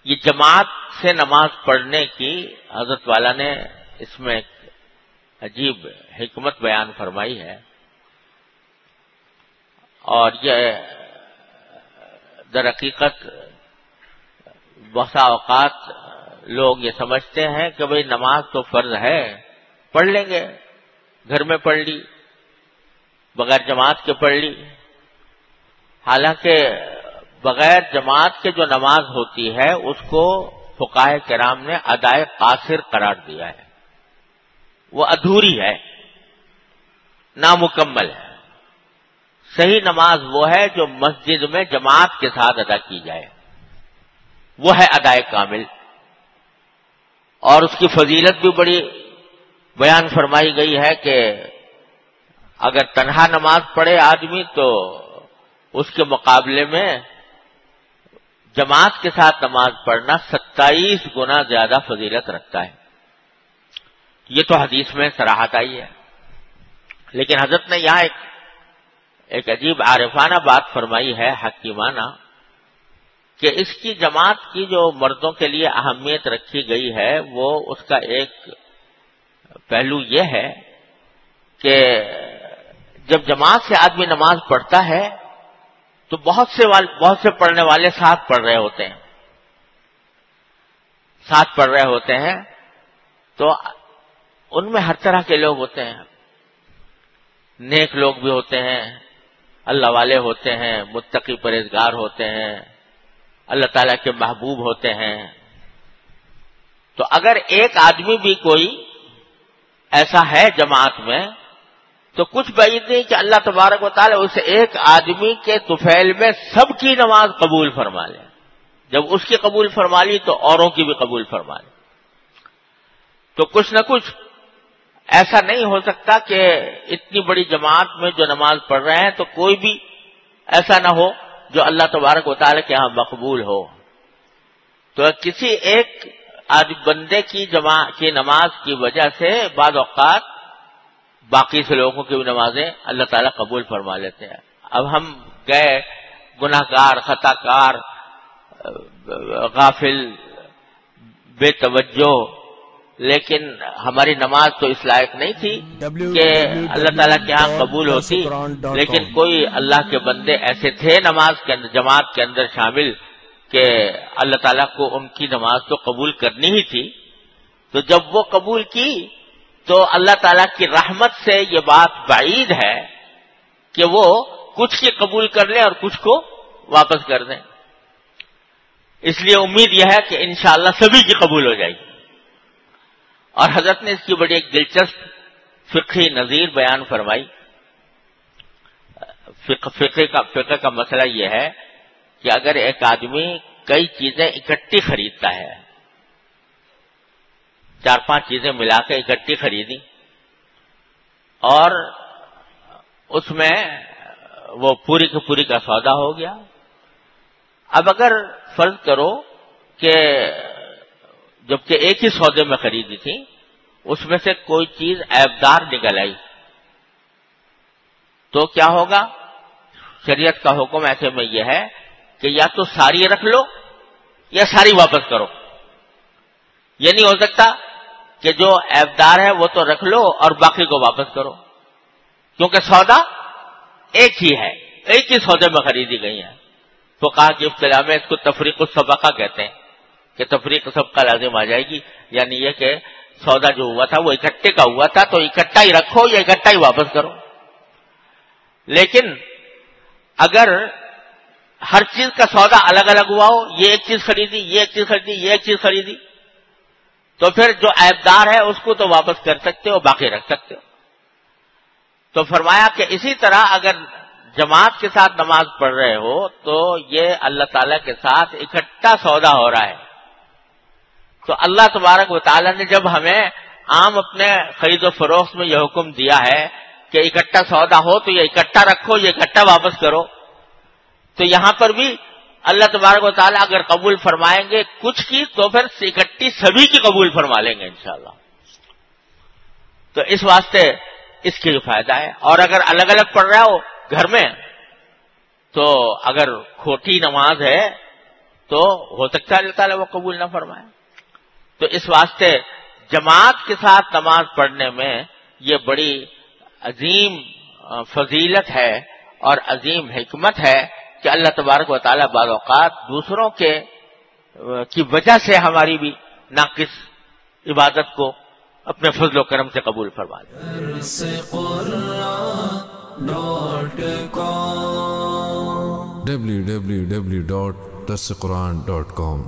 یہ جماعت سے نماز پڑھنے کی حضرت والا نے اس میں ایک عجیب حکمت بیان فرمائی ہے، اور یہ در حقیقت بسا اوقات لوگ یہ سمجھتے ہیں کہ بھئی نماز تو فرض ہے، پڑھ لیں گے، گھر میں پڑھ لی، بغیر جماعت کے پڑھ لی. حالانکہ بغیر جماعت کے جو نماز ہوتی ہے اس کو فقہاء کرام نے ادائے قاصر قرار دیا ہے، وہ ادھوری ہے، نامکمل ہے. صحیح نماز وہ ہے جو مسجد میں جماعت کے ساتھ ادا کی جائے، وہ ہے ادائے کامل. اور اس کی فضیلت بھی بڑی بیان فرمائی گئی ہے کہ اگر تنہا نماز پڑھے آدمی تو اس کے مقابلے میں جماعت کے ساتھ نماز پڑھنا 27 گنا زیادہ فضیلت رکھتا ہے. یہ تو حدیث میں صراحت آئی ہے. لیکن حضرت نے یہاں ایک عجیب عارفانہ بات فرمائی ہے، حکیمانہ، کہ اس کی جماعت کی جو مردوں کے لیے اہمیت رکھی گئی ہے وہ اس کا ایک پہلو یہ ہے کہ جب جماعت سے آدمی نماز پڑھتا ہے تو بہت سے پڑھنے والے ساتھ پڑھ رہے ہوتے ہیں تو ان میں ہر طرح کے لوگ ہوتے ہیں. نیک لوگ بھی ہوتے ہیں، اللہ والے ہوتے ہیں، متقی پرہیزگار ہوتے ہیں، اللہ تعالیٰ کے محبوب ہوتے ہیں. تو اگر ایک آدمی بھی کوئی ایسا ہے جماعت میں تو کچھ بعید نہیں کہ اللہ تبارک و تعالیٰ اس ایک آدمی کے طفیل میں سب کی نماز قبول فرما لے. جب اس کی قبول فرما لی تو اوروں کی بھی قبول فرما لے. تو کچھ نہ کچھ ایسا نہیں ہو سکتا کہ اتنی بڑی جماعت میں جو نماز پڑھ رہے ہیں تو کوئی بھی ایسا نہ ہو جو اللہ تبارک و تعالیٰ کے ہاں مقبول ہو. تو کسی ایک بندے کی نماز کی وجہ سے بعض اوقات باقی سے لوگوں کی بھی نمازیں اللہ تعالیٰ قبول فرما لیتے ہیں. اب ہم گئے گناہگار، خطا کار، غافل، بے توجہ، لیکن ہماری نماز تو اس لائق نہیں تھی کہ اللہ تعالیٰ کے ہاں قبول ہوتی. لیکن کوئی اللہ کے بندے ایسے تھے نماز کے اندر، جماعت کے اندر شامل، کہ اللہ تعالیٰ کو ان کی نماز تو قبول کرنی ہی تھی. تو جب وہ قبول کی تو اللہ تعالیٰ کی رحمت سے یہ بات بعید ہے کہ وہ کچھ کی قبول کر لیں اور کچھ کو واپس کر دیں. اس لیے امید یہ ہے کہ انشاءاللہ سبھی کی قبول ہو جائے گی. اور حضرت نے اس کی بڑی ایک دلچسپ فقہی نظیر بیان فرمائی. فقہ کا مسئلہ یہ ہے کہ اگر ایک آدمی کئی چیزیں اکٹھی خریدتا ہے، 4-5 چیزیں ملا کے اکٹھی خریدی اور اس میں وہ پوری کی پوری کا سودا ہو گیا. اب اگر فرض کرو کہ جبکہ ایک ہی سودے میں خریدی تھی، اس میں سے کوئی چیز عیبدار نکل آئی تو کیا ہوگا؟ شریعت کا حکم ایسے میں یہ ہے کہ یا تو ساری رکھ لو یا ساری واپس کرو. یہ نہیں ہو سکتا کہ جو عیبدار ہے وہ تو رکھ لو اور باقی کو واپس کرو، کیونکہ سودا ایک ہی ہے، ایک ہی سودے میں خریدی گئی ہے. فقہاء کی اصطلاح میں اس کو تفریق السبقہ کہتے ہیں کہ تفریق سبقہ لازم آ جائے گی. یعنی یہ کہ سودا جو ہوا تھا وہ اکٹھے کا ہوا تھا تو اکٹھا ہی رکھو یا اکٹھا ہی واپس کرو. لیکن اگر ہر چیز کا سودا الگ الگ ہوا ہو، یہ ایک چیز خریدی، یہ ایک چیز خریدی، یہ ایک چیز خریدی، تو پھر جو عیبدار ہے اس کو تو واپس کر سکتے ہو، باقی رکھ سکتے ہو. تو فرمایا کہ اسی طرح اگر جماعت کے ساتھ نماز پڑھ رہے ہو تو یہ اللہ تعالیٰ کے ساتھ اکٹھا سودا ہو رہا ہے. تو اللہ تبارک و تعالیٰ نے جب ہمیں عام اپنے خرید و فروخت میں یہ حکم دیا ہے کہ اکٹھا سودا ہو تو یہ اکٹھا رکھو، یہ اکٹھا واپس کرو، تو یہاں پر بھی اللہ تبارک و تعالیٰ اگر قبول فرمائیں گے کچھ کی تو پھر اکٹھی سبھی کی قبول فرما لیں گے انشاءاللہ. تو اس واسطے اس کی جو فائدہ ہے. اور اگر الگ الگ پڑھ رہا ہو گھر میں تو اگر کھوٹی نماز ہے تو ہو سکتا ہے اللہ تعالیٰ وہ قبول نہ فرمائے. تو اس واسطے جماعت کے ساتھ نماز پڑھنے میں یہ بڑی عظیم فضیلت ہے اور عظیم حکمت ہے کہ اللہ تبارک و تعالیٰ بعض اوقات دوسروں کی وجہ سے ہماری بھی ناقص عبادت کو اپنے فضل و کرم سے قبول فرما دے. www.darsequran.com